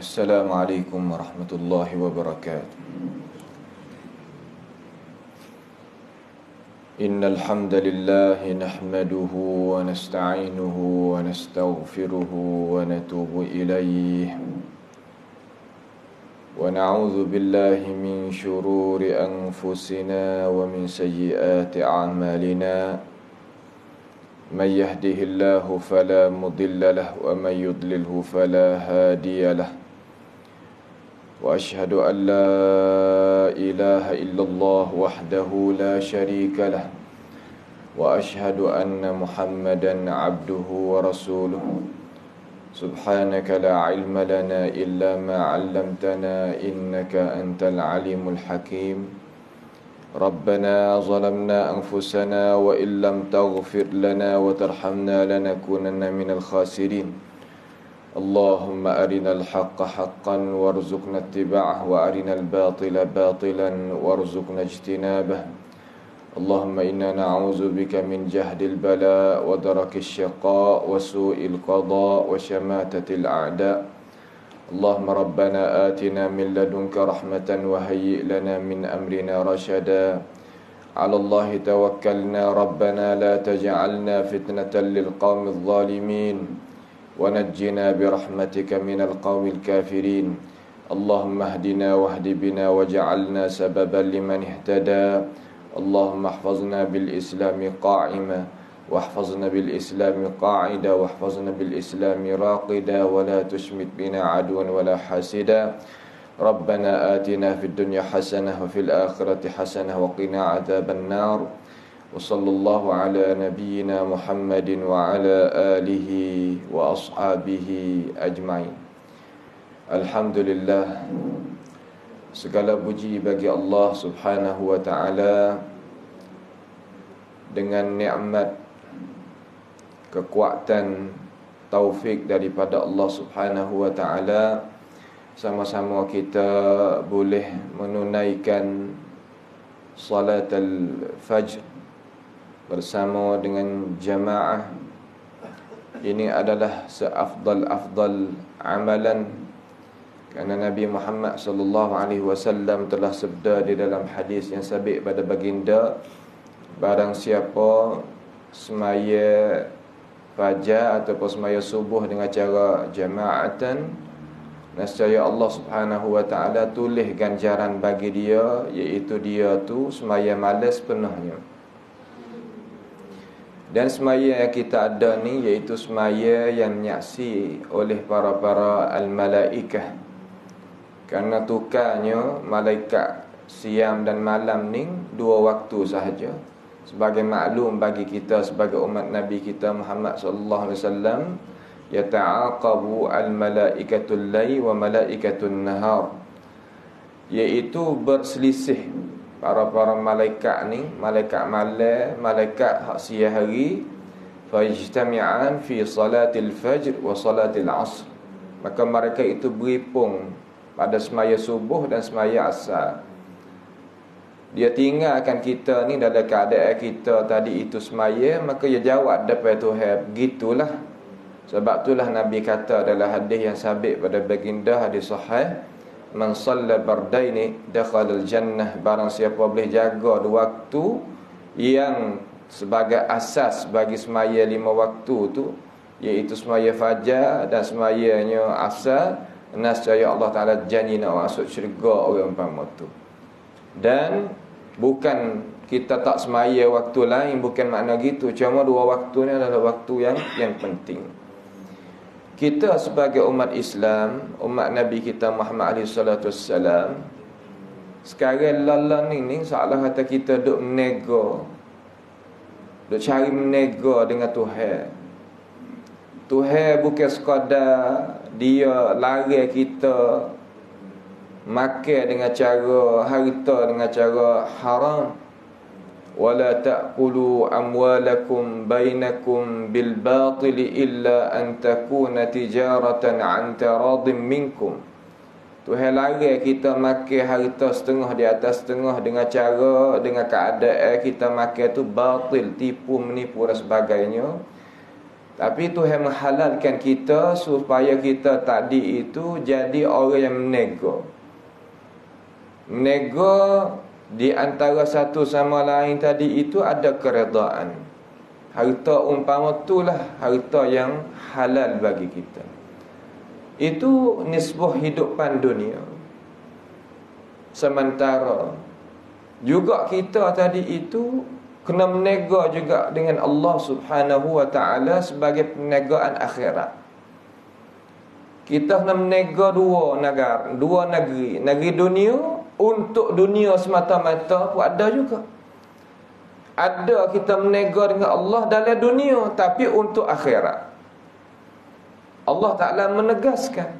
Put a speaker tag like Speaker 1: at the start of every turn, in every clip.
Speaker 1: Assalamualaikum warahmatullahi wabarakatuh. Innal hamdalillah nahmaduhu wa nasta'inuhu wa nastaghfiruhu wa natubu ilayhi wa na'udzu billahi min shururi anfusina wa min sayyiati a'malina. Man yahdihillahu fala mudilla lahu wa man yudlilhu fala hadiya lahu. وأشهد أن لا إله إلا الله وحده لا شريك له وأشهد أن محمدا عبده ورسوله سبحانك لا علم لنا إلا ما علمتنا إنك أنت العليم الحكيم ربنا ظلمنا أنفسنا وإن لم تغفر لنا وترحمنا لنكونن من الخاسرين اللهم أرنا الحق حقا وارزقنا اتباعه وأرنا الباطل باطلا وارزقنا اجتنابه اللهم إنا نعوذ بك من جهد البلاء ودرك الشقاء وسوء القضاء وشماتة الأعداء اللهم ربنا آتنا من لدنك رحمة وهيئ لنا من أمرنا رشدا على الله توكلنا ربنا لا تجعلنا فتنة للقوم الظالمين ونجنا برحمتك من القوم الكافرين اللهم اهدنا واهد بنا وجعلنا سببا لمن اهتدى اللهم احفظنا بالإسلام قائما واحفظنا بالإسلام قاعدا واحفظنا بالإسلام راقدا ولا تشمت بنا عدوا ولا حاسدا ربنا آتنا في الدنيا حسنة وفي الآخرة حسنة وقنا عذاب النار وصلى الله على نبينا محمد وعلى آله وأصحابه أجمعين. Alhamdulillah, segala puji bagi Allah Subhanahu wa ta'ala dengan nikmat, kekuatan, taufik daripada Allah Subhanahu wa ta'ala, sama-sama kita boleh menunaikan salat al-fajr bersama dengan jamaah. Ini adalah seafdal-afdal amalan, kerana Nabi Muhammad sallallahu alaihi wasallam telah sabda di dalam hadis yang sabit pada baginda, barang siapa semaya fajar ataupun semaya subuh dengan cara jamaatan, nescaya Allah Subhanahu wa taala tulis ganjaran bagi dia, iaitu dia tu semaya malas penuhnya. Dan semaya yang kita ada ni iaitu semaya yang menyaksi oleh para al-malaikah. Kerana tukarnya malaikat siang dan malam ni dua waktu sahaja. Sebagai maklum bagi kita sebagai umat Nabi kita Muhammad sallallahu alaihi wasallam, yata'aqabu al-malaikatul layl wa malaikatun nahar. Iaitu berselisih para malaikat ni, malaikat malam, malaikat hak siang hari, fajtami'an fi salatil fajr wa salatil asr. Maka mereka itu berhimpun pada semaya subuh dan semaya asar. Dia tinggalkan kita ni dalam keadaan kita tadi itu semaya, maka dia jawab depan Tuhan, begitulah. Sebab itulah Nabi kata dalam hadis yang sabit pada baginda, hadis sahih, man shalla bardaini dakhala al-jannah. Barang siapa boleh jaga dua waktu yang sebagai asas bagi semaya lima waktu tu, iaitu semaya fajar dan semayanya asar, nescaya Allah Taala janji nak masuk syurga orang umpama tu. Dan bukan kita tak semaya waktu lain, bukan makna gitu, cuma dua waktu ni adalah waktu yang penting. Kita sebagai umat Islam, umat Nabi kita Muhammad SAW, sekarang lala ni seolah kata kita duk menega, duk cari menega dengan Tuhan. Tuhan bukan sekadar dia lari kita makan dengan cara harta, dengan cara haram. وَلَا تَأْكُلُوا أَمْوَالَكُمْ بَيْنَكُمْ بِالْبَاطِلِ إِلَّا أَنْ تَكُونَ تِجَارَةً عَنْ تَرَاضٍ مِنْكُمْ. Tuhan larang kita makan harta setengah di atas setengah dengan cara, dengan keadaan kita makan tu batil, tipu, menipu dan sebagainya. Tapi Tuhan menghalalkan kita supaya kita tadi itu jadi orang yang menego. Menego di antara satu sama lain tadi itu ada keredaan. Harta umpama itulah harta yang halal bagi kita. Itu nisbah hidupan dunia. Sementara juga kita tadi itu kena menega juga dengan Allah Subhanahu wa ta'ala sebagai perniagaan akhirat. Kita kena menega dua negara, dua negeri. Negeri dunia untuk dunia semata-mata pun ada juga. Ada kita menega dengan Allah dalam dunia, tapi untuk akhirat. Allah Ta'ala menegaskan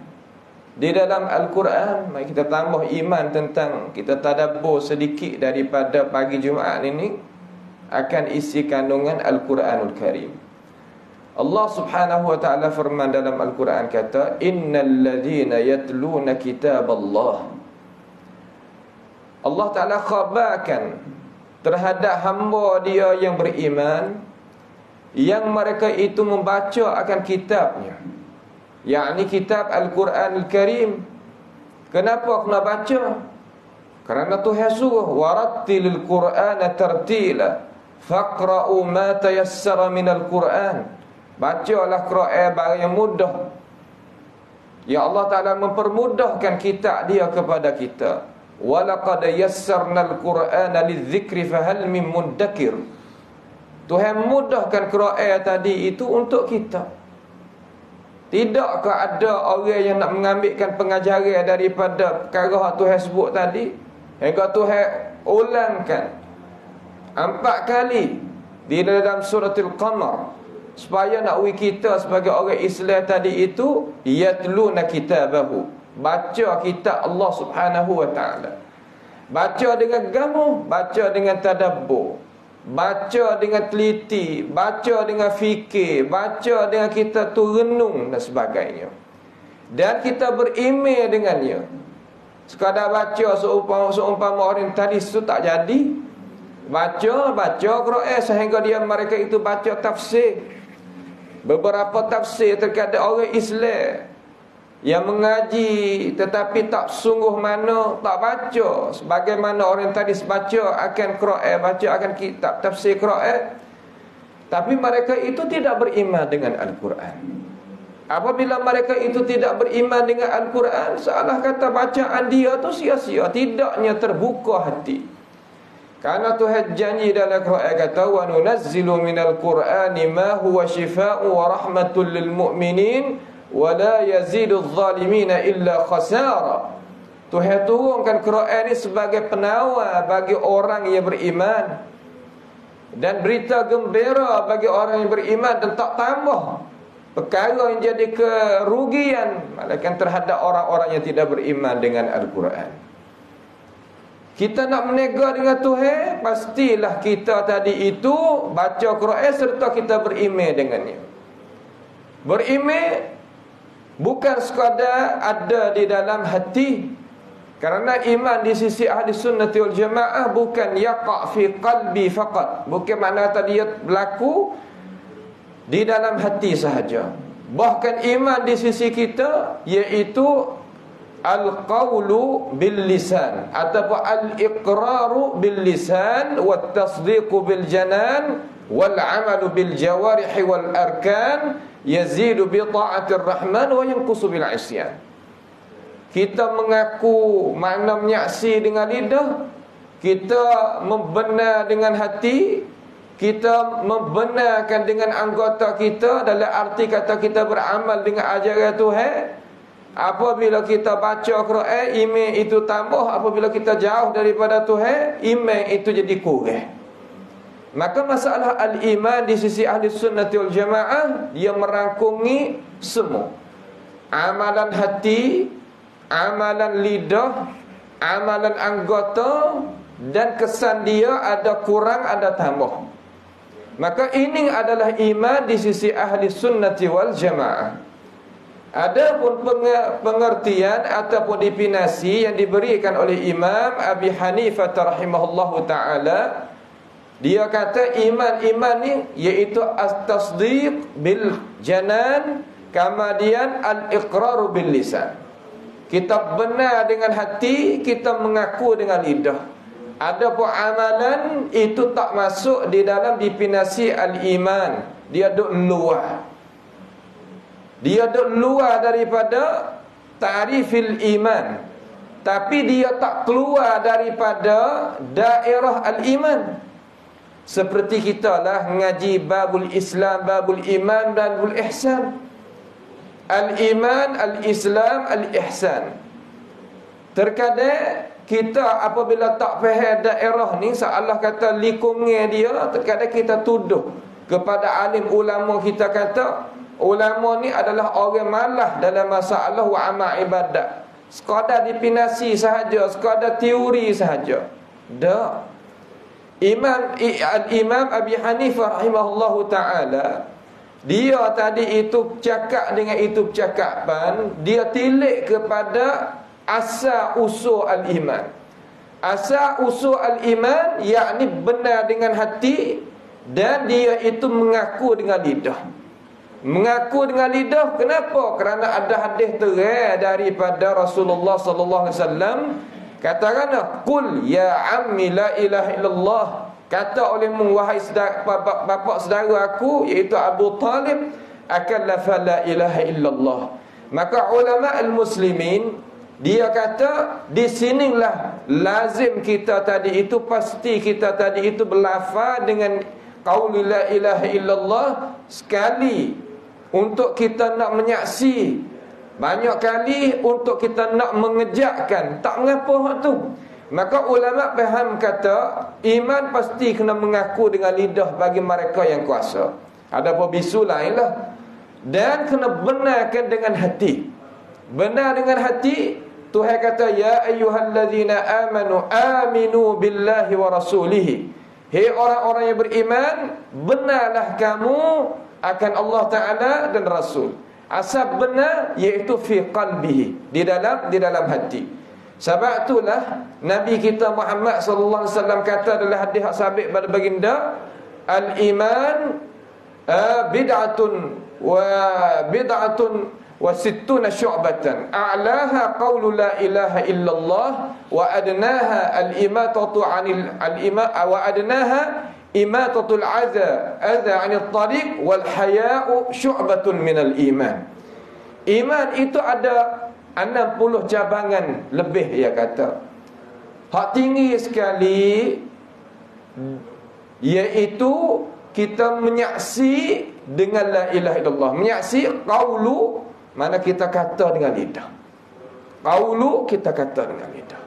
Speaker 1: di dalam Al-Quran. Mari kita tambah iman tentang, kita tadabbur sedikit daripada pagi Jumaat ini akan isi kandungan Al-Quranul Karim. Allah Subhanahu wa ta'ala firman dalam Al-Quran kata, innal ladhina yatluna kitab Allah. Allah Ta'ala khabarkan terhadap hamba dia yang beriman, yang mereka itu membaca akan kitabnya, yakni kitab Al-Quranul Karim. Kenapa kena baca? Kerana Tuhan suruh, warattilil Qur'ana tartila faqra'u ma tayassara minal Qur'an. Bacalah Quran barang yang mudah. Ya Allah Ta'ala mempermudahkan kitab dia kepada kita. Walaqad yassarnal Qur'ana lidzikri fahal min muddakir. Tuhan mudahkan Quran tadi itu untuk kita. Tidakkah ada orang yang nak mengambilkan pengajaran daripada perkara yang Tuhan sebut tadi? Hingga Tuhan ulangkan 4 kali di dalam surah Al-Qamar, supaya nak uji kita sebagai orang Islam tadi itu, yatluna kitabahu, baca kitab Allah Subhanahu wa ta'ala. Baca dengan gamuh, baca dengan tadabbur, baca dengan teliti, baca dengan fikir, baca dengan kita tu renung dan sebagainya. Dan kita beriman dengannya. Sekadar baca seumpama orang tadi itu tak jadi. Baca Quran sehingga mereka itu baca tafsir. Beberapa tafsir terkadang orang Islam yang mengaji tetapi tak sungguh mana, tak baca sebagaimana orang tadi baca akan Quran, baca akan kitab tafsir Quran, tapi mereka itu tidak beriman dengan Al-Quran. Apabila mereka itu tidak beriman dengan Al-Quran, salah kata bacaan dia tu sia-sia, tidaknya terbuka hati. Karena Tuhan janji dalam Quran kata, wa nunazzilu minal Qur'ani ma huwa shifaa'u wa rahmatul lil mu'minin wa la yazidul zalimina illa khasara. Tuhan turunkan Quran ini sebagai penawar bagi orang yang beriman dan berita gembira bagi orang yang beriman, dan tak tambah perkara yang jadi kerugian malaikat terhadap orang-orang yang tidak beriman dengan Al-Quran. Kita nak menega dengan Tuhan, pastilah kita tadi itu baca Quran serta kita beriman dengannya. Beriman bukan sekadar ada di dalam hati. Kerana iman di sisi ahli sunnati wal jamaah bukan yaqa' fi qalbi faqat. Bukan makna tadi berlaku di dalam hati sahaja. Bahkan iman di sisi kita iaitu al-qawlu bil lisan ataupun al-iqraru bil lisan wat tasdiqu bil janan wal amalu bil jawarihi wal arkan yazidu bi ta'atir rahman wa yanqusu bil isyan. Kita mengaku makna menyaksi dengan lidah, kita membenar dengan hati, kita membenarkan dengan anggota kita, dalam arti kata kita beramal dengan ajaran Tuhan. Apabila kita baca Quran, iman itu tambah. Apabila kita jauh daripada Tuhan, iman itu jadi kurang. Maka masalah al-iman di sisi ahli sunnati wal jamaah, dia merangkungi semua. Amalan hati, amalan lidah, amalan anggota, dan kesan dia ada kurang, ada tambah. Maka ini adalah iman di sisi ahli sunnati wal jamaah. Adapun pengertian ataupun definisi yang diberikan oleh Imam Abi Hanifah rahimahullahu ta'ala, dia kata iman ni iaitu at-tasdiq bil janan, kemudian al-iqraru bil lisan. Kita benar dengan hati, kita mengaku dengan lidah. Adapun amalan itu tak masuk di dalam definisi al-iman. Dia duk luar. Dia duk luar daripada ta'rifil iman. Tapi dia tak keluar daripada daerah al-iman. Seperti kita lah ngaji babul Islam, babul iman dan babul ihsan. Al-iman, al-Islam, al-ihsan. Terkadang kita apabila tak faham daerah ni, seolah kata likungnya dia, terkadang kita tuduh kepada alim ulama, kita kata ulama ni adalah orang malah dalam masalah wa amal ibadat. Sekadar definisi sahaja, sekadar teori sahaja. Dak. Imam Abi Hanifah rahimahullahu ta'ala, dia tadi itu cakap dengan itu percakapan, dia tilik kepada asal usul al-iman. Asal usul al-iman, yakni benar dengan hati, dan dia itu mengaku dengan lidah. Mengaku dengan lidah, kenapa? Kerana ada hadis terang daripada Rasulullah sallallahu alaihi wasallam, katakanlah qul ya ammi la ilaha illallah. Kata olehmu wahai bapa saudara aku, iaitu Abu Talib, akanlah fala ilaha illallah. Maka ulama al-muslimin, dia kata di sinilah lazim kita tadi itu, pasti kita tadi itu berlafaz dengan qaul la ilaha illallah sekali untuk kita nak menyaksi, banyak kali untuk kita nak mengejakkan. Tak mengapa hak tu. Maka ulama faham kata iman pasti kena mengaku dengan lidah bagi mereka yang kuasa. Ada apa bisu lainlah. Dan kena benarkan dengan hati. Benar dengan hati, Tuhan kata ya ayyuhallazina amanu aminu billahi wa rasulihi. Hei orang-orang yang beriman, benarlah kamu akan Allah Taala dan Rasul. Asal benar iaitu fi qalbihi, di dalam hati. Sebab itulah Nabi kita Muhammad sallallahu alaihi wasallam kata dalam hadis sabit pada baginda, al-iman bid'atun wa sittuna syu'batan, a'laha qawlu la ilaha illallah wa adnaha al-imatatu 'anil wa adnaha imatatul adha 'anil tariq wal haya'u syu'batun minal iman. Iman itu ada 60 cabangan lebih, dia kata. Hak tinggi sekali iaitu kita menyaksi dengan la ilaha illallah. Menyaksi qaulu, mana kita kata dengan lidah. Qaulu kita kata dengan lidah.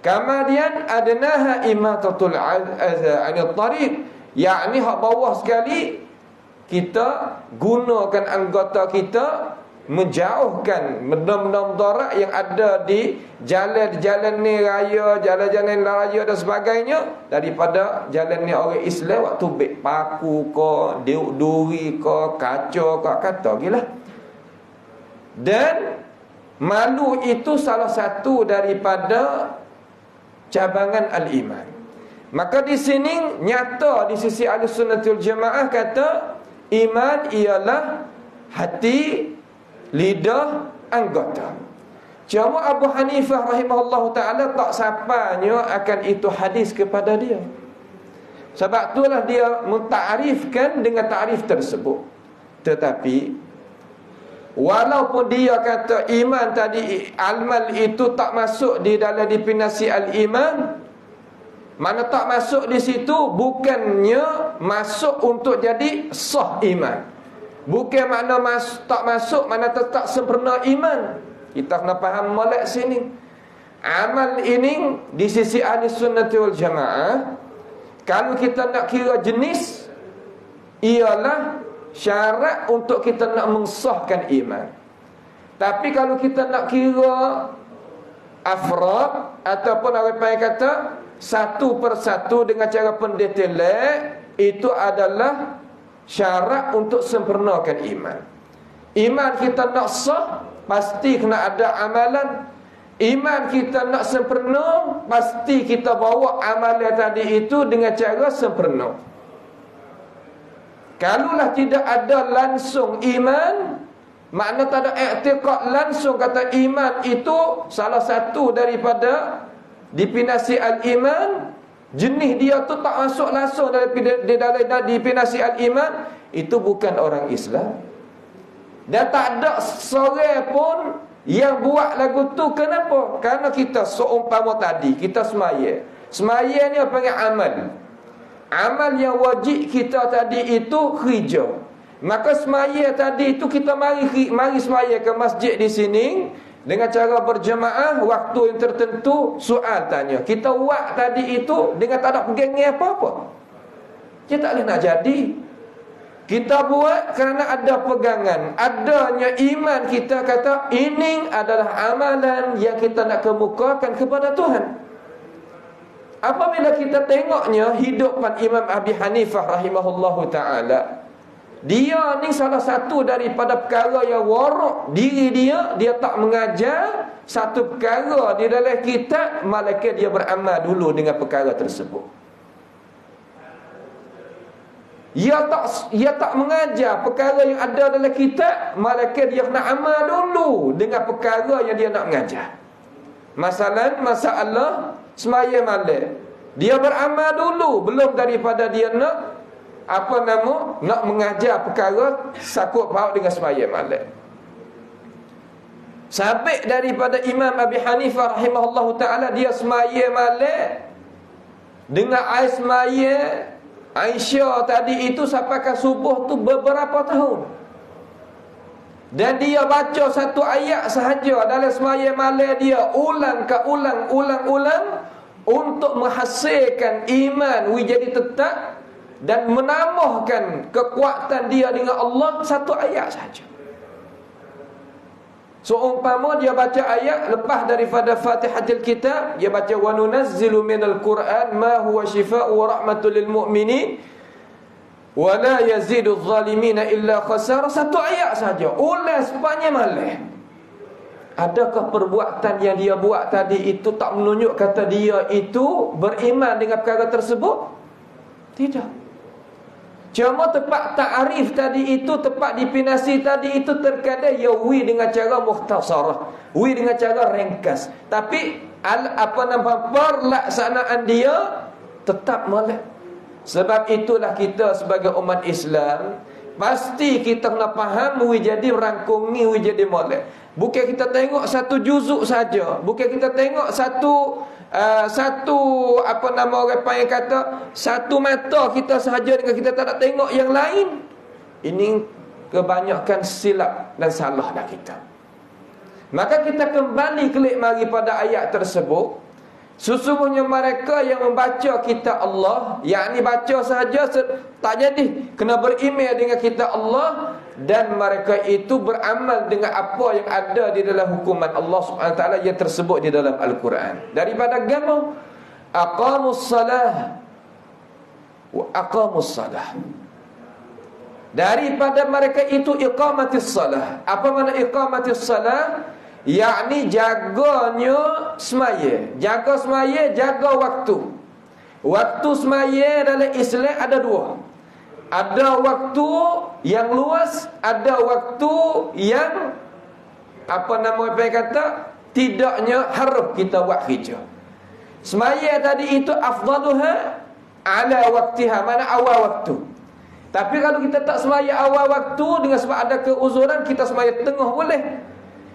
Speaker 1: Kemudian adnaha imatatul adza 'anil tariq, yakni hak bawah sekali kita gunakan anggota kita menjauhkan benda-benda mudarat yang ada di jalan ni raya, jalan-jalan raya dan sebagainya daripada jalan ni orang Islam. Waktu bek paku ke, duri ke, kaca ke, kata gila. Dan malu itu salah satu daripada cabangan al-iman. Maka di sini nyata di sisi Ahlussunnah wal Jamaah kata iman ialah hati, lidah, anggota. Cuma Abu Hanifah rahimahullah ta'ala tak sapanya akan itu hadis kepada dia. Sebab itulah dia mentarifkan dengan tarif tersebut. Tetapi walaupun dia kata iman tadi, amal itu tak masuk di dalam definisi al-iman, mana tak masuk di situ bukannya masuk untuk jadi sah iman. Bukan makna tak masuk, mana tetap sempurna iman. Kita kena faham molek sini. Amal ini di sisi Ahlussunnah wal Jamaah, kalau kita nak kira jenis, ialah syarat untuk kita nak mensahkan iman. Tapi kalau kita nak kira afrad, ataupun orang panggil kata satu persatu dengan cara pendetailan, itu adalah syarat untuk sempurnakan iman. Iman kita nak sah, pasti kena ada amalan. Iman kita nak sempurna, pasti kita bawa amalan tadi itu dengan cara sempurna. Kalaulah tidak ada langsung iman, makna tak ada i'tiqad langsung kata iman itu salah satu daripada definisi al-iman, jenis dia tu tak masuk langsung dalam definisi al-iman, itu bukan orang Islam. Dan tak ada seorang pun yang buat lagu tu. Kenapa? Kerana kita seumpama tadi kita semaya. Semaya ni apa panggil amal. Amal yang wajib kita tadi itu hijau. Maka semaya tadi itu kita mari semaya ke masjid di sini dengan cara berjemaah waktu yang tertentu. Soal tanya, kita buat tadi itu dengan tak ada pegangnya apa-apa. Dia tak boleh nak jadi. Kita buat kerana ada pegangan, adanya iman. Kita kata ini adalah amalan yang kita nak kemukakan kepada Tuhan. Apabila kita tengoknya hidupan Imam Abi Hanifah rahimahullahu ta'ala, dia ni salah satu daripada perkara yang warak diri dia. Dia tak mengajar satu perkara di dalam kitab, malaikat dia beramal dulu dengan perkara tersebut. Ia tak mengajar perkara yang ada dalam kitab, malaikat dia kena amal dulu dengan perkara yang dia nak mengajar. Masalah semaya malam, dia beramal dulu belum daripada dia nak nak mengajar perkara sakut paut dengan semaya malam. Sabit daripada Imam Abi Hanifah rahimahullahu ta'ala, dia semaya malam dengan air semaya Aisyah tadi itu sampai ke subuh tu beberapa tahun. Dan dia baca satu ayat sahaja dalam semaya malam dia, ulang untuk menghasilkan iman jadi tetap dan menambahkan kekuatan dia dengan Allah. Satu ayat sahaja. Seumpama dia baca ayat lepas daripada Fatihatul Kitab, dia baca wa nunazzilu minal Qur'an ma huwa shifaa'u wa rahmatul lil mu'minin wa la yazidu adh-dhalimina illa khasara. Satu ayat saja, ulang sepanjang malam. Adakah perbuatan yang dia buat tadi itu tak menunjuk kata dia itu beriman dengan perkara tersebut? Tidak. Cuma tepat ta'arif tadi itu, tepat definisi tadi itu terkadang ya wi dengan cara mukhtasarah, wi dengan cara ringkas. Tapi perlaksanaan dia tetap molek. Sebab itulah kita sebagai umat Islam pasti kita kena faham wi jadi rangkungi, wi jadi molek. Bukan kita tengok satu juzuk saja, bukan kita tengok satu orang panggil kata satu mata kita sahaja dengan kita tak nak tengok yang lain. Ini kebanyakan silap dan salah dah kita. Maka kita kembali kelik mari pada ayat tersebut. Sesungguhnya mereka yang membaca kitab Allah, yakni baca sahaja tak jadi, kena beriman dengan kitab Allah, dan mereka itu beramal dengan apa yang ada di dalam hukuman Allah Subhanahu Wa Taala yang tersebut di dalam Al-Quran. Daripada agama aqamus salah wa aqamus salah. Daripada mereka itu iqamatis salah. Apa makna iqamatis salah? Yakni jaganya semaya. Jaga semaya, jaga waktu. Waktu semaya dalam Islam ada dua. Ada waktu yang luas, ada waktu yang tidaknya harus kita buat kerja. Semaya tadi itu afdaluha ala waktiha, mana awal waktu. Tapi kalau kita tak semaya awal waktu dengan sebab ada keuzuran, kita semaya tengah boleh,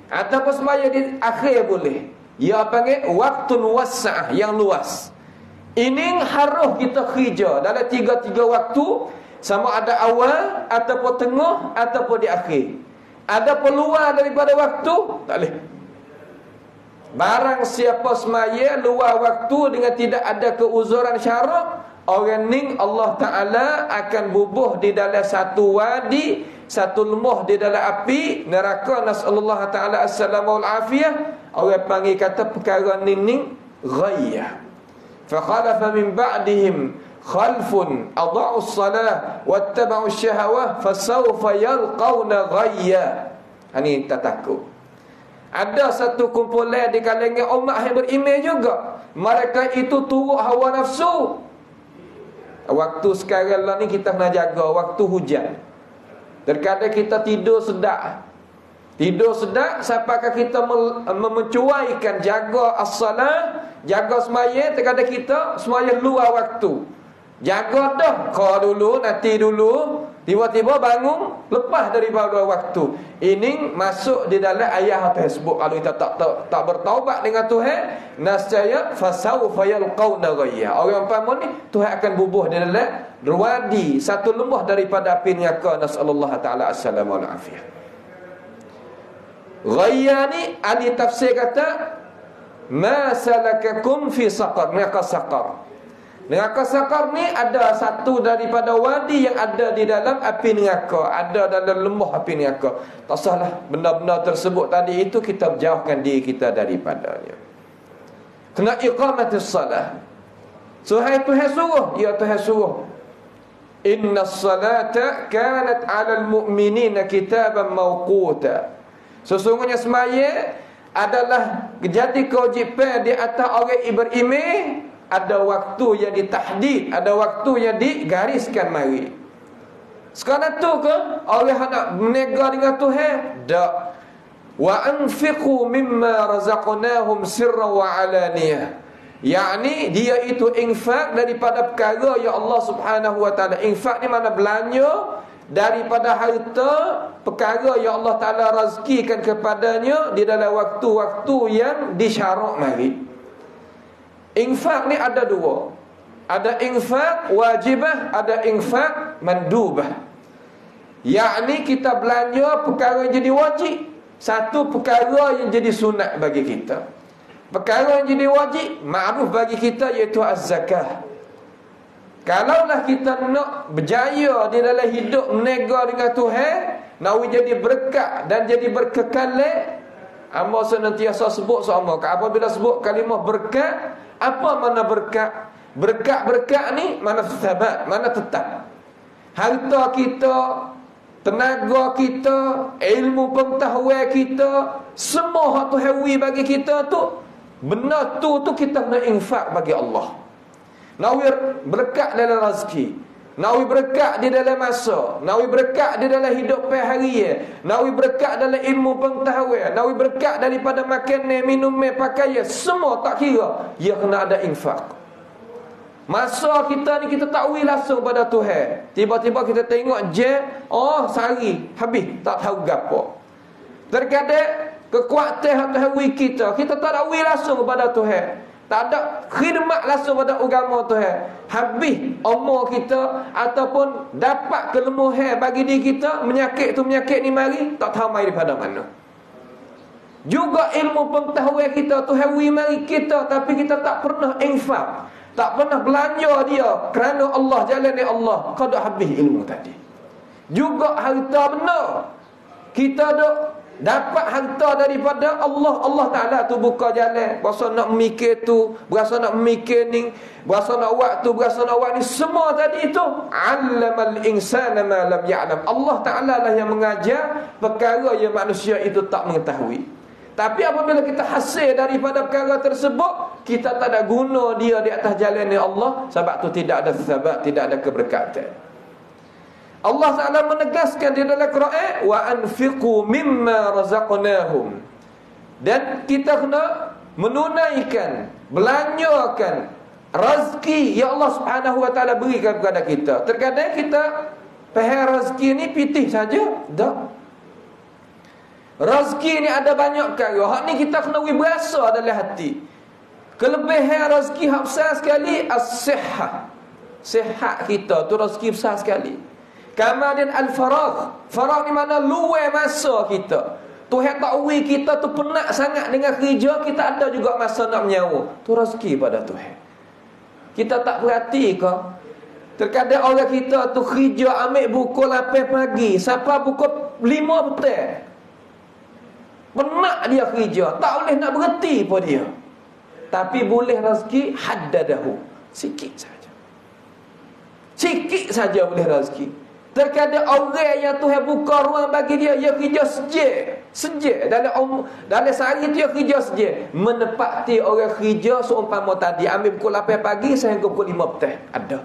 Speaker 1: ataupun semaya di akhir boleh. Ia panggil waktu wasa'ah, yang luas. Ini harus kita kerja dalam tiga-tiga waktu, sama ada awal ataupun tengah ataupun di akhir. Ada peluang daripada waktu, tak boleh. Barang siapa semaya luar waktu dengan tidak ada keuzuran syarak, orang ni Allah Ta'ala akan bubuh di dalam satu wadi, satu lemah di dalam api neraka. Nasallallahu Ta'ala as-salamul afiyah. Orang panggil kata perkara ni ghayyah. Fa khalafa min ba'dihim khalfun adha'u as-salah wattaba'u asy-syahawah fasawfa yalqawna ghayya. Ini tak takut. Ada satu kumpulan di kalangan umat yang beriman juga, mereka itu turut hawa nafsu. Waktu sekarang lah ni kita kena jaga waktu hujan. Terkadang kita tidur sedak. Tidur sedak sampaikan kita mencuaikan jaga as-salat, jaga semaya. Terkadang kita semaya luar waktu. Jaga dah kau dulu, nanti dulu, tiba-tiba bangun lepas daripada waktu. Ini masuk di dalam ayat tersebut. Kalau kita tak bertaubat dengan Tuhan, nascaya fasawfa yalqauna ghayya. Orang umpama ni Tuhan akan bubuh di dalam wadi, satu lembah daripada api neraka. Nasallallahu taala assalamu alaihi. Ghayya ni ahli tafsir kata ma salakakum fi saqar, neraka saqar. Neraka saqar ni ada satu daripada wadi yang ada di dalam api neraka, ada dalam lembah api neraka. Tak salah benda-benda tersebut tadi itu kita jauhkan diri kita daripadanya. Kena iqamatus salah. Tuhan suruh, ya Tuhan suruh. Innas salata kanat 'alal mu'minina kitaban mawquta. Sesungguhnya semaya adalah jadi kewajipan di atas orang beriman. Ada waktu yang ditahdid, ada waktu yang digariskan mari. Sekarang tu ke orang nak menega dengan Tuhan? Tak. Wa anfiqu mimma razaqnahum sirran wa alaniyah. Yakni dia itu infak daripada perkara yang Allah Subhanahu wa taala. Infak ni mana belanja daripada harta perkara yang Allah Ta'ala rezekikan kepadanya di dalam waktu-waktu yang disyarak mari. Infak ni ada dua. Ada infak wajibah, ada infak mandubah. Yakni kita belanja perkara yang jadi wajib, satu perkara yang jadi sunat bagi kita. Perkara yang jadi wajib, ma'ruf bagi kita, iaitu az-zakah. Kalaulah kita nak berjaya di dalam hidup menega dengan Tuhan, nak jadi berkat dan jadi berkekalan, amba senantiasa sebut sama. Apabila sebut kalimah berkat, apa mana berkat? Berkat-berkat ni mana thabat, mana tetap. Harta kita, tenaga kita, ilmu pengetahuan kita, semua hak Tuhan bagi kita tu, benda tu kita nak infak bagi Allah. Nawi berkat dalam rezeki, nawi berkat di dalam masa, nawi berkat di dalam hidup harian, nawi berkat dalam ilmu pengetahuan, nawi berkat daripada makanan, minuman, pakaian, semua tak kira, ia kena ada infak. Masa kita ni kita tak tahu langsung pada Tuhan. Tiba-tiba kita tengok je, oh sehari habis tak tahu gapo. Terkadang kekuatan Tuhan kita tak tahu langsung kepada Tuhan. Tak ada khidmat langsung pada agama Tuhan. Habis umur kita ataupun dapat kelemahan bagi diri kita, menyakit ni mari, tak tahu mari daripada mana. Juga ilmu pengetahuan kita Tuhan mari kita, tapi kita tak pernah infak, tak pernah belanja dia kerana Allah, jalan Allah, kau dah habis ilmu tadi. Juga harta benar, kita dah dapat harta daripada Allah. Allah Ta'ala tu buka jalan, berasa nak memikir tu, berasa nak memikir ni, berasa nak buat tu, berasa nak buat ni, semua tadi itu allamal insana ma lam ya'lam. Allah Ta'ala lah yang mengajar perkara yang manusia itu tak mengetahui. Tapi apabila kita hasil daripada perkara tersebut, kita tak ada guna dia di atas jalan Allah, sebab tu tidak ada sabat, tidak ada keberkatan. Allah Ta'ala menegaskan di dalam Quran, wa anfiqu mimma razaqnahum. Dan kita kena menunaikan, belanjakan rezeki yang Allah Subhanahu wa taala berikan kepada kita. Terkadang kita faham rezeki ni pitih saja, tak. Rezeki ni ada banyak perkara. Hak ni kita kena berasa dalam hati. Kelebihan rezeki hak besar sekali as-sihah. Sihat kita tu rezeki besar sekali. Kemudian al-faragh. Faragh ni mana luar masa kita. Tuhan tak tahu kita tu penat sangat dengan kerja, kita ada juga masa nak menyawa. Tu rezeki pada Tuhan. Kita tak perhati ke? Terkadang orang kita tu kerja ambil pukul 8 pagi sampai pukul 5 petang. Penat dia kerja, tak boleh nak berhenti pun dia. Tapi boleh rezeki haddadahu. Sikit saja. Sikit saja boleh rezeki. Terkadang orang yang Tuhan buka ruang bagi dia, dia kerja sejak dalam sehari dia kerja sejak. Menepati orang kerja seumpama tadi ambil pukul 8 pagi sehingga pukul 5 petang. Ada.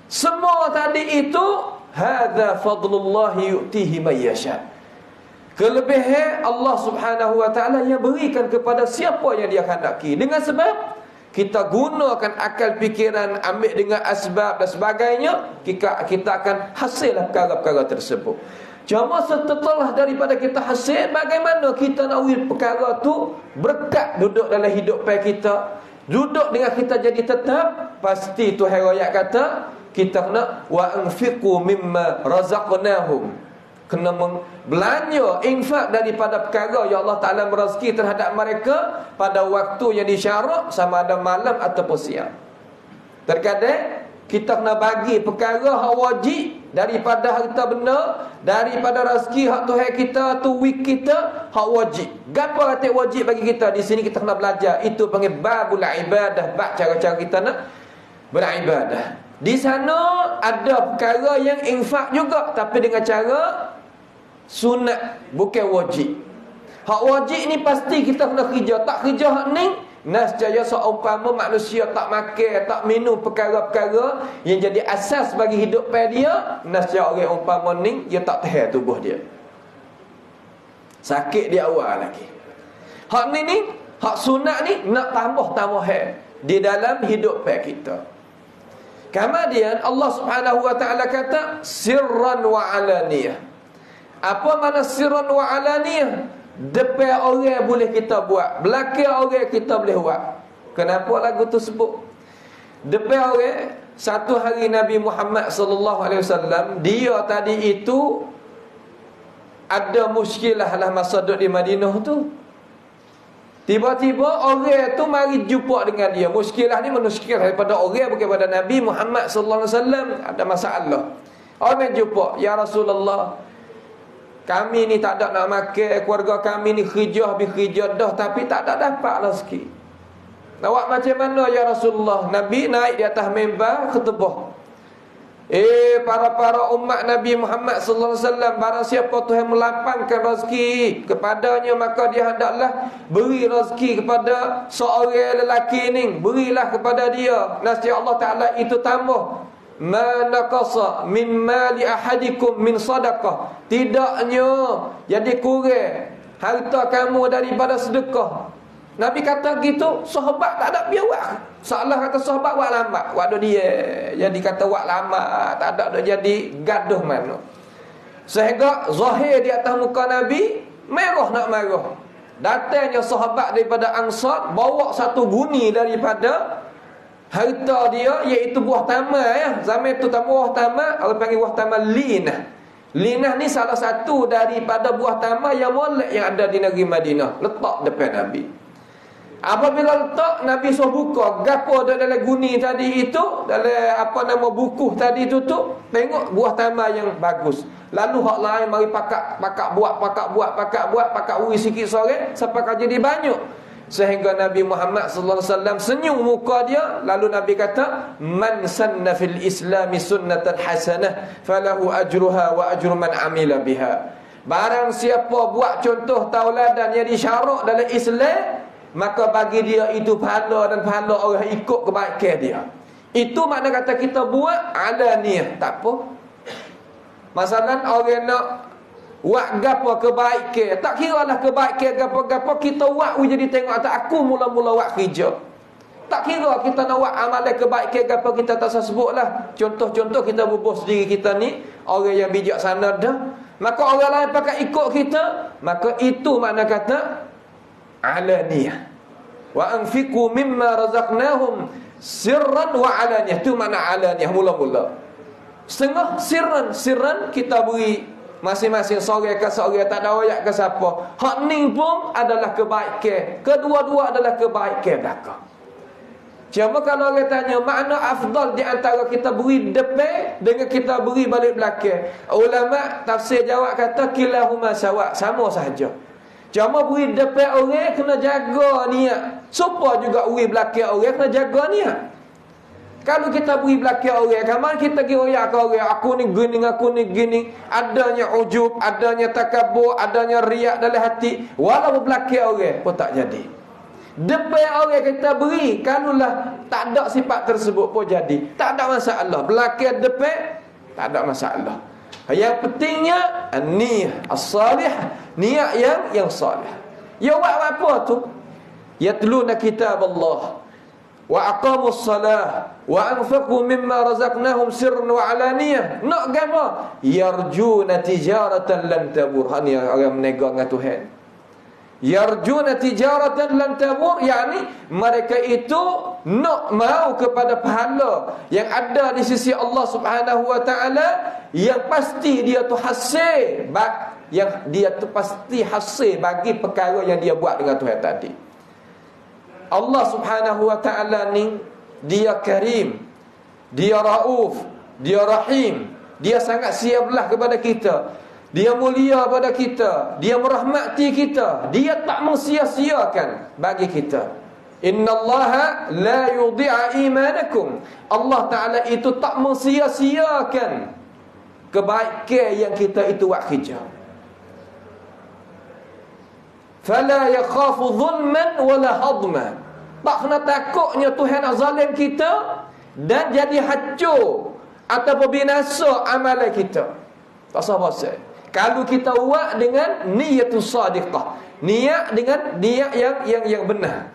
Speaker 1: Semua tadi itu hadza fadlullahi yu'tihi may yasha. Kelebihan Allah Subhanahu wa taala yang berikan kepada siapa yang dia kehendaki. Dengan sebab kita gunakan akal fikiran, ambil dengan asbab dan sebagainya, kita akan hasillah perkara-perkara tersebut. Cuma setelah daripada kita hasil, bagaimana kita nak wujud perkara tu berkat duduk dalam hidup kita, duduk dengan kita jadi tetap. Pasti Tuhan Raya kata kita kena wa anfiqu mimma razaqnahum, kena belanja, infak daripada perkara yang Allah Ta'ala merezeki terhadap mereka pada waktu yang disyarak, sama ada malam ataupun siang. Terkadang kita kena bagi perkara hak wajib daripada harta benda, daripada rezeki hak Tuhan kita tu week kita hak wajib. Gapo kata wajib bagi kita? Di sini kita kena belajar. Itu panggil babul ibadah, bab cara-cara kita nak beribadah. Di sana ada perkara yang infak juga, tapi dengan cara sunat, bukan wajib. Hak wajib ni pasti kita kena kerja. Tak kerja hak ni, nescaya seumpama manusia tak makan, tak minum perkara-perkara yang jadi asas bagi hidup dia, nescaya orang umpama ni dia tak tahan tubuh dia. Sakit di awal lagi. Hak ni hak sunat ni nak tambah di dalam hidup kita. Kemudian Allah Subhanahu wa taala kata sirran wa alaniyah. Apa makna sirran wa alaniyah? Depan orang boleh kita buat, belakang orang kita boleh buat. Kenapa lagu tu sebut depan orang? Satu hari Nabi Muhammad sallallahu alaihi wasallam, dia tadi itu ada muskilah lah masa duduk di Madinah tu. Tiba-tiba orang tu mari jumpa dengan dia. Muskilah ni muskilah daripada orang, bukan daripada Nabi Muhammad sallallahu alaihi wasallam. Ada masalah. Orang jumpa, ya Rasulullah, kami ni tak ada nak makan, keluarga kami ni kerja habis kerja dah, tapi tak ada dapat rezeki. Awak macam mana ya Rasulullah? Nabi naik di atas mimbar khutbah. Para umat Nabi Muhammad sallallahu alaihi wasallam, barang siapa Tuhan melapangkan rezeki kepadanya, maka dia hendaklah beri rezeki kepada seorang lelaki ni, berilah kepada dia. Nescaya Allah Taala itu tambah ma naqasa min mali ahadikum min sadaqah, tidaknya jadi kurang harta kamu daripada sedekah. Nabi kata gitu, sahabat tak ada biar. Salah kata sahabat buat lambat, waktu dia jadi kata buat lama, tak ada jadi gaduh mana. Sehingga zahir di atas muka Nabi merah nak marah. Datangnya sahabat daripada Ansar bawa satu guni daripada harta dia, iaitu buah tamar ya. Zaman tu buah tamar, orang panggil buah tamar linah. Linah ni salah satu daripada buah tamar yang molek yang ada di negeri Madinah. Letak depan Nabi. Apabila letak, Nabi suruh buka gapo ada dalam guni tadi itu, dalam buku tadi itu tu, tengok buah tamar yang bagus. Lalu hak lain mari pakak buat uri sikit sore sampai jadi banyak. Sehingga Nabi Muhammad sallallahu alaihi wasallam senyum muka dia, lalu Nabi kata, "Man sanna fil islami sunnatan hasanah falahu ajruha wa ajru man amila biha." Barang siapa buat contoh tauladan yang disyarak dalam Islam, maka bagi dia itu pahala dan pahala orang ikut kebaikan dia. Itu makna kata kita buat alaniyah, tak apa. Masalah orang nak buat gapo kebaikan, tak kiralah kebaikan gapo-gapo kita buat jadi tengok atas aku mula-mula buat kerja. Tak kira kita nak buat amalan kebaikan gapo kita tak usah sebutlah. Contoh-contoh kita bubus diri kita ni orang yang bijaksana dah, maka orang lain pakai ikut kita, maka itu makna kata alaniyah. Wa anfiqu mimma razaqnahum sirran wa alaniyah. Itu makna alaniyah mula-mula. Setengah sirran kita beri masing-masing seorang ke seorang, tak ada royak ke siapa. Hak ni pun adalah kebaikan. Kedua-dua adalah kebaikan belaka. Cuma kalau orang tanya makna afdal di antara kita beri depan dengan kita beri balik belakang, ulama tafsir jawab kata kilahuma sawa, sama sahaja. Cuma beri depan orang kena jaga niat, supaya juga beri belakang orang kena jaga niat. Kalau kita beri belakang orang, kamal kita royak ke orang, aku ni gini, adanya ujub, adanya takabur, adanya riak dalam hati, walau belakang orang pun tak jadi. Depan orang kita beri, kalaulah tak ada sifat tersebut pun jadi, tak ada masalah. Belakang depan tak ada masalah. Yang pentingnya niat as-salihah, niat yang salih. Ya buat apa tu? Yatluna kitab Allah wa aqamus salah wa anfaqu mimma razaqnahum sirran wa alaniyah. Nak gapo? Yarjuna tijaratan lan tabur. Ni orang menega dengan Tuhan. Yarjuna tijaratan lan tabur, yakni mereka itu nak mau kepada pahala yang ada di sisi Allah Subhanahu wa taala, yang pasti dia tu hasil, yang dia tu pasti hasil bagi perkara yang dia buat dengan Tuhan tadi. Allah Subhanahu wa taala ni dia Karim, dia Rauf, dia Rahim, dia sangat siaplah kepada kita. Dia mulia pada kita, dia merahmati kita, dia tak mensia-siakan bagi kita. Innallaha la yudhi'a imanakum. Allah Taala itu tak mensia-siakan kebaikan yang kita itu buat kerja. Fala yakhafu zulman wala hadma. Tak kena takutnya Tuhan nak zalim kita dan jadi hancur ataupun binasa amalan kita. Tak sabar. Kalau kita buat dengan niatun sadiqah, niat dengan niat yang benar.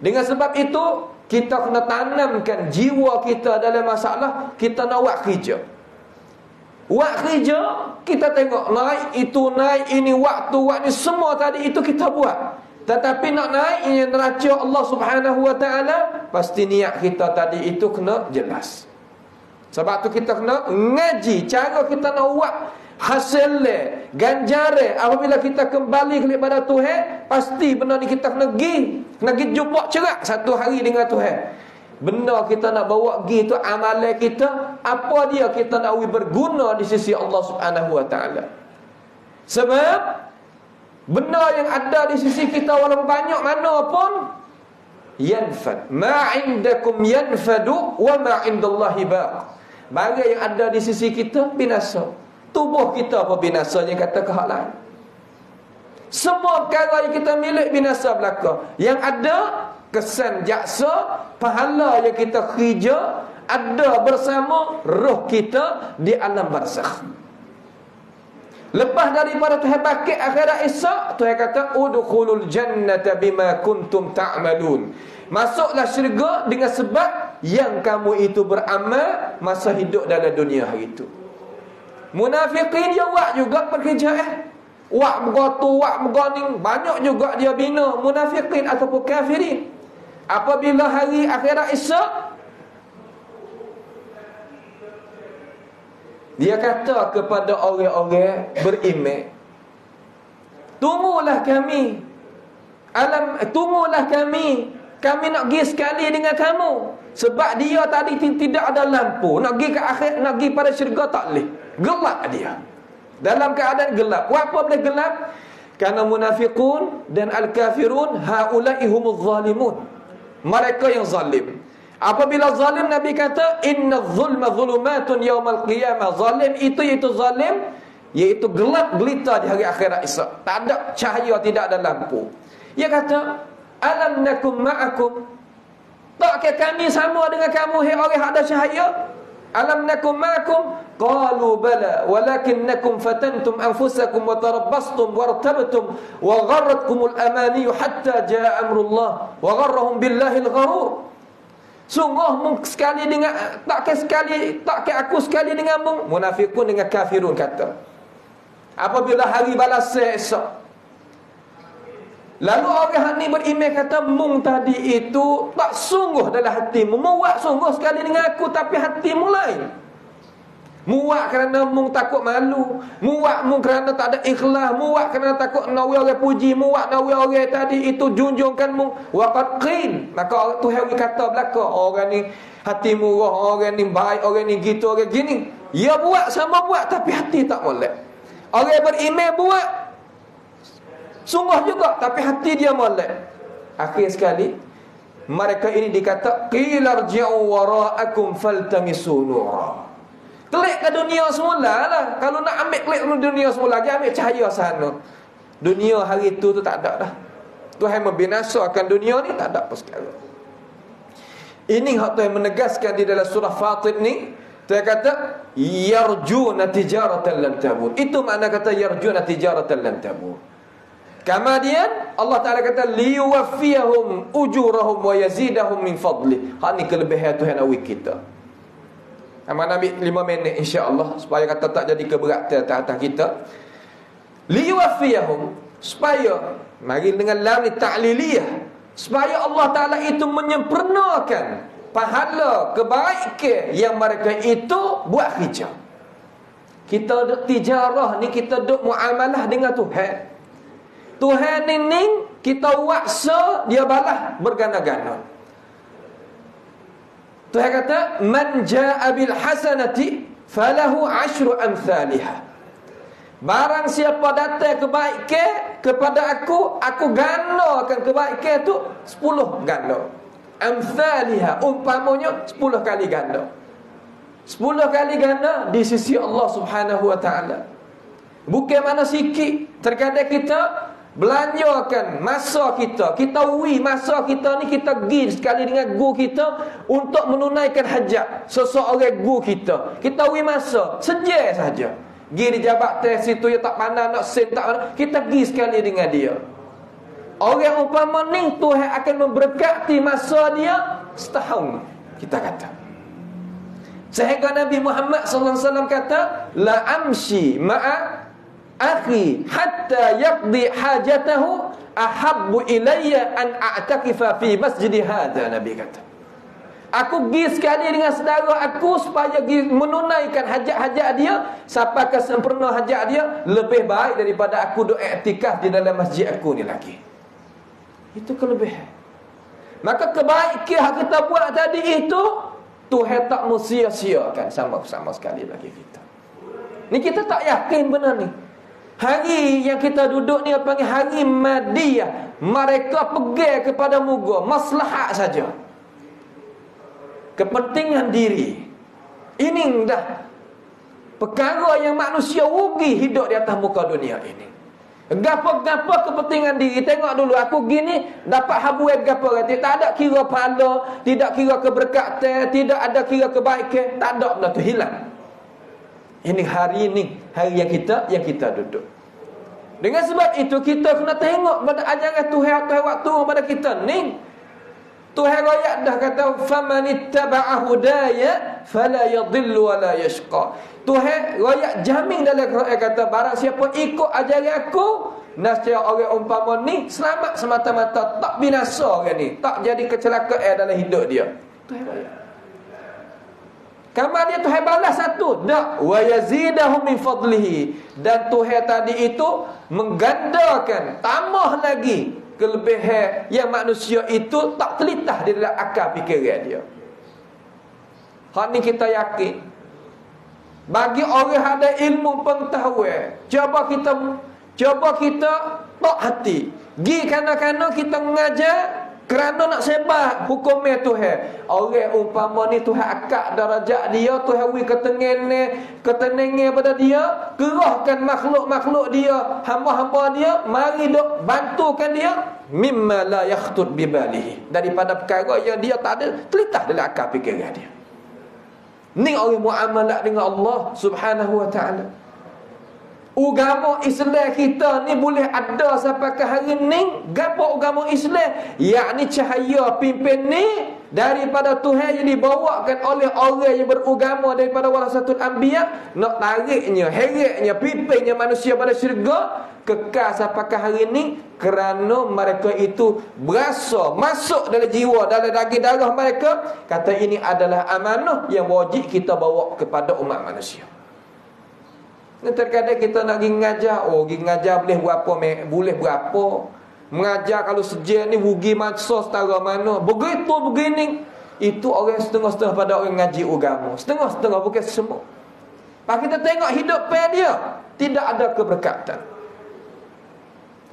Speaker 1: Dengan sebab itu kita kena tanamkan jiwa kita dalam masalah kita nak buat kerja. Buat kerja, kita tengok naik itu, naik ini, waktu ni semua tadi itu kita buat. Tetapi nak naiknya neraca Allah Subhanahu wa taala, pasti niat kita tadi itu kena jelas. Sebab tu kita kena ngaji cara kita nak buat hasilnya, ganjaran apabila kita kembali kepada Tuhan. Pasti benda ni kita kena pergi jumpa cerak satu hari dengan Tuhan. Benda kita nak bawa pergi tu amalan kita, apa dia kita nak berguna di sisi Allah Subhanahu wa taala. Sebab benda yang ada di sisi kita walaupun banyak mana pun yanfad. Ma indakum yanfadu wa ma indallahi baq. Barang yang ada di sisi kita binasa. Tubuh kita apa binasa, yang kata ke hak lain. Semua perkara yang kita milik binasa belaka. Yang ada kesan jaksa, pahala yang kita kerja ada bersama roh kita di alam barzakh. Lepas daripada Tuhan bangkit akhirat esok, Tuhan kata udkhulul jannata bima kuntum ta'malun. Masuklah syurga dengan sebab yang kamu itu beramal masa hidup dalam dunia hari itu. Munafiqin dia buat juga pekerjaan. Wak begotu, wak begoning, banyak juga dia bina munafiqin ataupun kafirin. Apabila hari akhirat esok, dia kata kepada orang-orang beriman, tunggulah kami. Tunggulah kami nak pergi sekali dengan kamu. Sebab dia tadi tidak ada lampu. Nak pergi ke akhir, nak pergi pada syurga tak boleh. Gelap dia. Dalam keadaan gelap. Apa boleh gelap? Karena munafiqun dan al-kafirun haula'i humuz zalimun. Mereka yang zalim. Apabila zalim, Nabi kata inna zulma zulumatun yaumal qiyamah. Zalim itu iaitu zalim, iaitu gelap gelita di hari akhirat esok. Tak ada cahaya, tidak ada lampu. Dia kata alam nakum ma'akum. Takkah kami sama dengan kamu, hai orang yang ada cahaya? Alam nakum ma'akum? Qalu bala walakinnakum fatantum anfusakum wa tarabbastum wartabtum wa gharratkumul amani hatta jaa amrullah wa gharrahum billahi al-gharur. Sungguh sekali dengan takkah aku sekali dengan munafiqun dengan kafirun kata. Apabila hari balasan esok, lalu orang ni beriman kata, mung tadi itu tak sungguh dalam hatimu. Muak sungguh sekali dengan aku, tapi hatimu lain. Muak kerana mung takut malu. Muak mung kerana tak ada ikhlas. Muak kerana takut nawi orang puji. Muak nawi orang tadi itu junjungkan mung. Waqad qil. Maka Tuhan kata belaka, orang ni hati murah, orang ni baik, orang ni gitu, orang gini. Ya buat sama buat, tapi hati tak molek. Orang beriman buat sungguh juga, tapi hati dia molek. Akhir sekali mereka ini dikata qila rji'u wara'akum faltamisu nura. Klik ke dunia semula lah. Kalau nak ambil klik ke dunia semula lagi, ambil cahaya sana. Dunia hari tu tak ada dah. Tuhan membinasakan dunia ni, tak ada apa sekali. Ini hak Tuhan menegaskan di dalam surah Fatir ni. Tuhan kata yarjuna tijaratan lan tabur. Itu makna kata yarjuna tijaratan lan tabur. Kemudian Allah Ta'ala kata liyuwaffiyahum ujurahum wa yazidahum min fadli. Hak ni kelebihan Tuhan nak kita. Aman ambil 5 minit insya-Allah supaya kata tak jadi keberatan atas kita. Liyuwaffiyahum, supaya mari dengan lam ni ta'liliyah, supaya Allah Ta'ala itu menyempurnakan pahala kebaikan yang mereka itu buat kerja. Kita duk tijarah ni, kita duk muamalah dengan Tuhan. Tuhan ni kita waksa, dia balas bergana-gana. Tuhan kata man jaa bil hasanati falahu 10 amsalihah. Barang siapa datang kebaikan kepada aku ganakan kebaikan tu 10 ganda. Amsalihah, umpamanya 10 kali ganda. 10 kali ganda di sisi Allah Subhanahu wa taala. Bukan mana sikit. Terkadang kita belanjakan masa kita, kita masa kita ni, kita pergi sekali dengan guru kita untuk menunaikan hajat seseorang guru kita. Kita masa sejak saja. Pergi di jabatan situ ya tak pandang nak sen tak pandang, kita pergi sekali dengan dia. Orang umpama ni Tuhan akan memberkati masa dia setahun, kita kata. Sehingga Nabi Muhammad sallallahu alaihi wasallam kata la amshi ma'a akhi hatta yaqdi hajatahu ahabbu ilayya an a'takifa fi masjid hadha. Nabi kata, aku pergi sekali dengan saudara aku supaya pergi menunaikan hajat-hajat dia sampai ke sempurna hajat dia, lebih baik daripada aku duk iktikaf di dalam masjid aku ni lagi. Itu kelebihan. Maka kebaikan yang kita buat tadi itu Tuhan tak mau sia-siakan sama-sama sekali bagi kita. Ni kita tak yakin benar ni. Hari yang kita duduk ni panggil hari madiyah. Mereka pergi kepada muka maslahat saja, kepentingan diri. Ini dah perkara yang manusia rugi hidup di atas muka dunia ini. Gapo-gapo kepentingan diri. Tengok dulu aku gini dapat habuai gapo kata, tak ada kira pahala, tidak kira keberkatan, tidak ada kira kebaikan, tak ada benda tu, hilang. Ini hari ini, hari yang kita duduk. Dengan sebab itu kita kena tengok pada ajaran Tuhan waktu pada kita ni. Tuhan ayat dah kata famanittaba'a hudaya fala yadhillu wa la yashqa. Tuhan ayat jamin dalam Quran kata barang siapa ikut ajaran aku, nescaya orang umpama ni selamat semata-mata, tak binasa orang ni, tak jadi kecelakaan dalam hidup dia. Tuhan ayat. Kamu dia Tuhan balas satu, dak wa yazidahum min fadlihi, dan Tuhan tadi itu menggandakan, tambah lagi kelebihan yang manusia itu tak telitah di dalam akal fikiran dia. Hak ni kita yakin. Bagi orang ada ilmu pengetahuan, cuba kita tak hati. Gi kana-kana kita mengajar kerana nak sebab hukum Tuhan. Orang umpama ni Tuhan akak darajat dia, Tuhan wi ketenengan pada dia, kerahkan makhluk-makhluk dia, hamba-hamba dia, mari dok bantukan dia mimma la yakhtut bibalihi, daripada perkara yang dia tak ada telitah dalam akal fikiran dia. Ni orang muamalah dengan Allah Subhanahu wa taala. Agama Islam kita ni boleh ada sampai ke hari ni. Gapo agama Islam? Yakni cahaya pimpin ni daripada Tuhan yang dibawakan oleh orang yang beragama daripada warasatul anbiya, nak tariknya, heretnya, pimpinnya manusia pada syurga kekal sampai ke hari ni, kerana mereka itu berasa masuk dalam jiwa, dalam daging darah mereka, kata ini adalah amanah yang wajib kita bawa kepada umat manusia. Terkadang kita nak pergi mengajar, pergi mengajar boleh berapa. Mengajar kalau sejak ni rugi masa setara mana. Begitu begini. Itu orang setengah-setengah pada orang ngaji agama. Setengah-setengah, bukan semua. Pak kita tengok hidup dia, tidak ada keberkatan.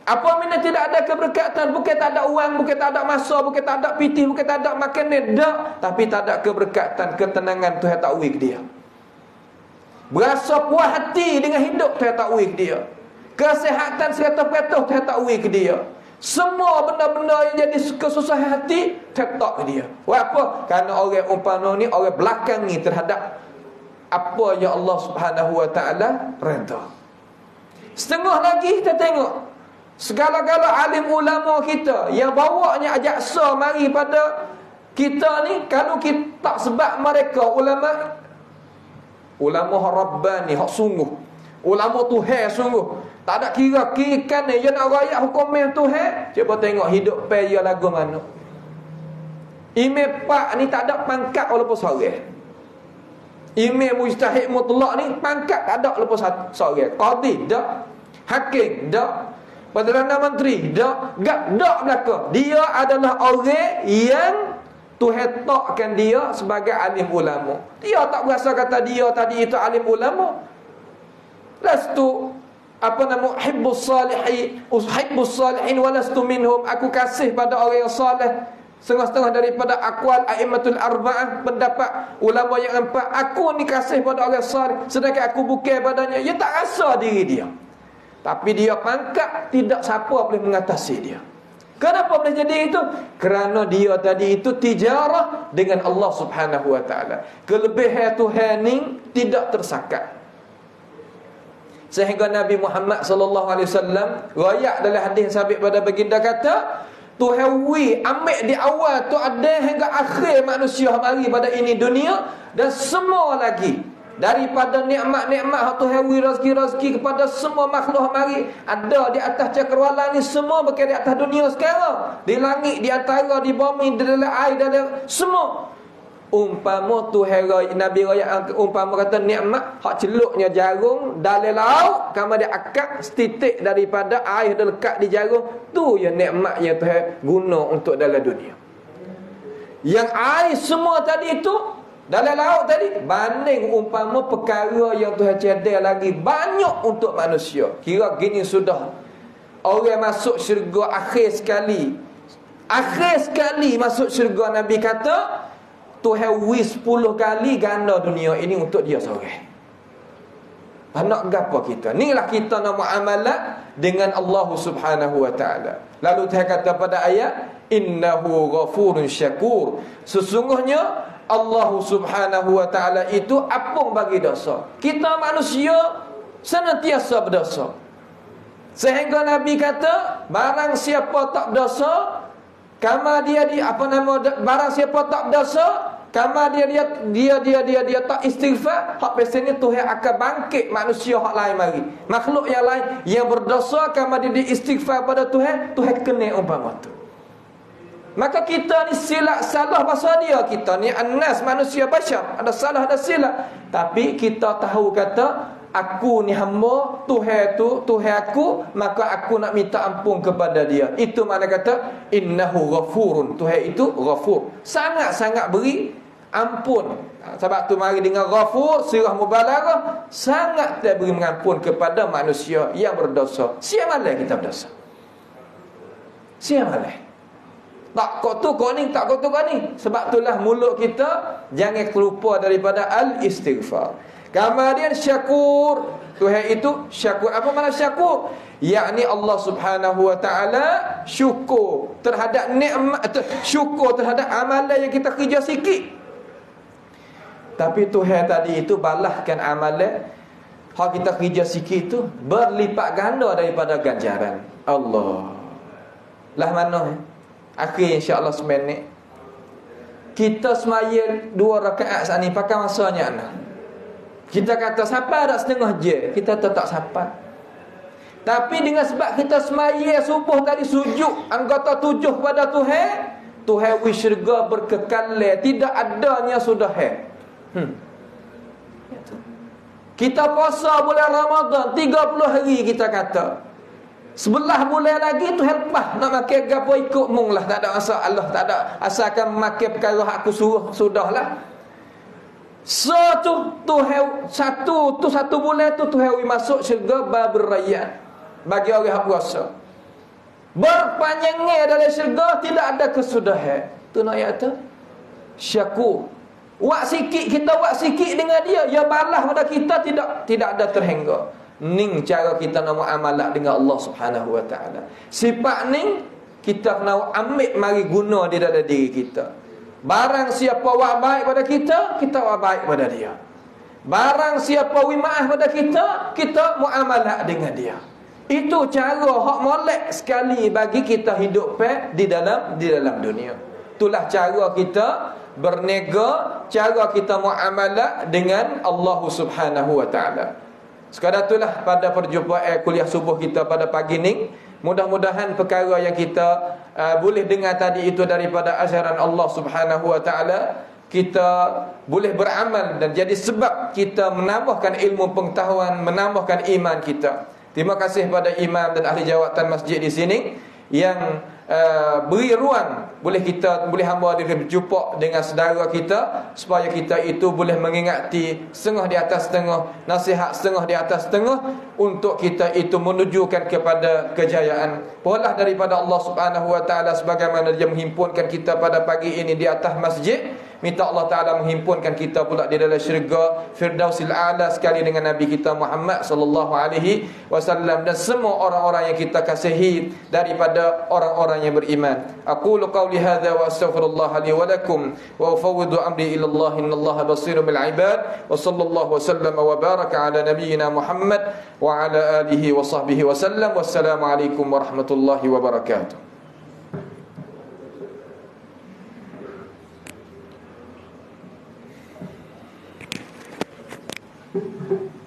Speaker 1: Apa makna tidak ada keberkatan? Bukan tak ada uang, bukan tak ada masa, bukan tak ada pitih, bukan tak ada makanan, dak. Tapi tak ada keberkatan, ketenangan Tuhan tak wik dia. Berasa puas hati dengan hidup Tuhan tak wik dia. Kesihatan 100% Tuhan tak wik dia. Semua benda-benda yang jadi kesusahan hati tetap dia. Apa? Kerana orang umpama ni, orang belakang ni terhadap apa yang Allah Subhanahu wa taala redha. Setengah lagi kita tengok segala-gala alim ulama kita yang bawanya ajaksa mari pada kita ni, kalau kita tak sebab mereka ulama rabbani hak sungguh, ulama Tuhan sungguh, tak ada kira-kira ni yang nak rakyat hukum Tuhan. Cuba tengok hidup paya lagu mana. Imam Pak ni tak ada pangkat walaupun seorang. Imam mujtahid mutlak ni pangkat tak ada walaupun seorang. Qadi dak, hakim dak, Perdana Menteri dak, dak belaka. Dia adalah orang yang Tuhan takkan dia sebagai alim ulama. Dia tak berasa kata dia tadi itu alim ulama. Lastu hibbus salihin walastu minhum. Aku kasih pada orang yang salih, setengah-setengah daripada aqwal a'immatul arba'ah, pendapat ulama yang empat. Aku ni kasih pada orang salih, sedangkan aku bukan padanya. Dia tak rasa diri dia. Tapi dia pangkat, tidak siapa boleh mengatasi dia. Kenapa boleh jadi itu? Kerana dia tadi itu tijarah dengan Allah Subhanahu wa taala. Kelebihan Tuhan ni tidak tersakat. Sehingga Nabi Muhammad sallallahu alaihi wasallam riwayat dalam hadis sabit pada baginda kata, Tuhan ambil di awal tu ada hingga akhir manusia mari pada ini dunia, dan semua lagi daripada nikmat-nikmat hak Tuhan rezeki-rezeki kepada semua makhluk mari ada di atas cakrawala ni, semua berada di atas dunia sekarang, di langit, di antara, di bumi, di dalam air, dalam semua. Umpama Tuhan Nabi raya umpama kata nikmat hak celuknya jarum dalam laut, kama dia akak setitik daripada air dah lekat di jarum, tu yang nikmat yang Tuhan guna untuk dalam dunia. Yang air semua tadi itu dalam laut tadi, banding umpama perkara yang Tuhan cedera lagi banyak untuk manusia. Kira gini sudah orang masuk syurga akhir sekali masuk syurga. Nabi kata Tuhan 10 kali ganda dunia ini untuk dia seorang. Nak gapo kita? Inilah kita nak muamalah dengan Allah Subhanahu wa taala. Lalu Tuhan kata pada ayat, innahu ghafurun syakur. Sesungguhnya Allah Subhanahu wa taala itu apung bagi dosa. Kita manusia senantiasa berdosa. Sehingga Nabi kata, barang siapa tak berdosa, kama dia barang siapa tak berdosa, kama dia tak istighfar, hak pesannya Tuhan akan bangkit manusia hak lain mari. Makhluk yang lain yang berdosa, kama dia istighfar pada Tuhan, Tuhan kena umpama tu. Maka kita ni silap salah pasal dia. Kita ni annas, manusia bashar, ada salah ada silap. Tapi kita tahu kata, aku ni hamba Tuhan tu, Tuhan aku, maka aku nak minta ampun kepada dia. Itu makna kata innahu ghafurun. Tuhan itu ghafur, sangat-sangat beri ampun. Sebab tu mari dengan ghafur, sirah mubalaghah, sangat dia beri mengampun kepada manusia yang berdosa. Siapa malah kita berdosa? Siapa malah? Tak kau tu kau ni, tak kau tu kau ni. Sebab itulah mulut kita jangan terlupa daripada al-istighfar. Kemudian syakur. Tuhan itu syakur. Apa makna syakur? Yakni Allah Subhanahu wa taala syukur terhadap nikmat, syukur terhadap amalan yang kita kerja sikit. Tapi Tuhan tadi itu balaskan amalan hak kita kerja sikit itu berlipat ganda daripada ganjaran Allah. Lah mana? Akhir insya-Allah seminit kita semaya 2 rakaat saat ni pakai masanya anak. Kita kata siapa dak setengah je, kita tetap siapa. Tapi dengan sebab kita semaya subuh tadi sujud anggota 7 kepada Tuhan, Tuhan syurga berkekal, tidak adanya sudah Kita puasa bulan Ramadan 30 hari kita kata. 11 bulan lagi tu lepas nak makan gapo ikut mung lah, tak ada masalah, tak ada asalkan makan perkara aku suruh sudahlah. Satu bulan tu Tuhan masuk syurga babur rayyan bagi orang yang puasa. Berpanjangnya dalam syurga tidak ada kesudahan. Tu nak ayat tu syakur. Wak sikit kita buat sikit dengan dia, ya balas pada kita tidak ada terhingga. Ning cara kita nak muamalah dengan Allah Subhanahu wa taala. Sifat ning kita nak ambil mari guna di dalam diri kita. Barang siapa buat baik pada kita, kita buat baik pada dia. Barang siapa wi maaf pada kita, kita muamalah dengan dia. Itu cara hak molek sekali bagi kita hidup di dalam dunia. Itulah cara kita berniaga, cara kita muamalah dengan Allah Subhanahu wa taala. Sekadar itulah pada perjumpaan kuliah subuh kita pada pagi ni. Mudah-mudahan perkara yang kita boleh dengar tadi itu daripada ajaran Allah Subhanahu wa taala, kita boleh beramal dan jadi sebab kita menambahkan ilmu pengetahuan, menambahkan iman kita. Terima kasih pada imam dan ahli jawatan masjid di sini yang beri ruang boleh hamba diri berjumpa dengan saudara kita supaya kita itu boleh mengingati setengah di atas setengah, nasihat setengah di atas setengah untuk kita itu menunjukkan kepada kejayaan. Pohonlah daripada Allah Subhanahu wa taala sebagaimana dia menghimpunkan kita pada pagi ini di atas masjid. Minta Allah Ta'ala menghimpunkan kita pula di dalam syurga Firdausil A'la sekali dengan Nabi kita Muhammad sallallahu alaihi wasallam dan semua orang-orang yang kita kasihi daripada orang-orang yang beriman. Aqulu qawli hadza wa astaghfirullah li wa lakum wa ufawwidu amri ila Allah innallaha basirun bil ibad wa sallallahu wasallam wa baraka ala nabiyyina Muhammad wa ala alihi wa sahbihi wasallam. Wassalamu alaikum warahmatullahi wabarakatuh. Thank you.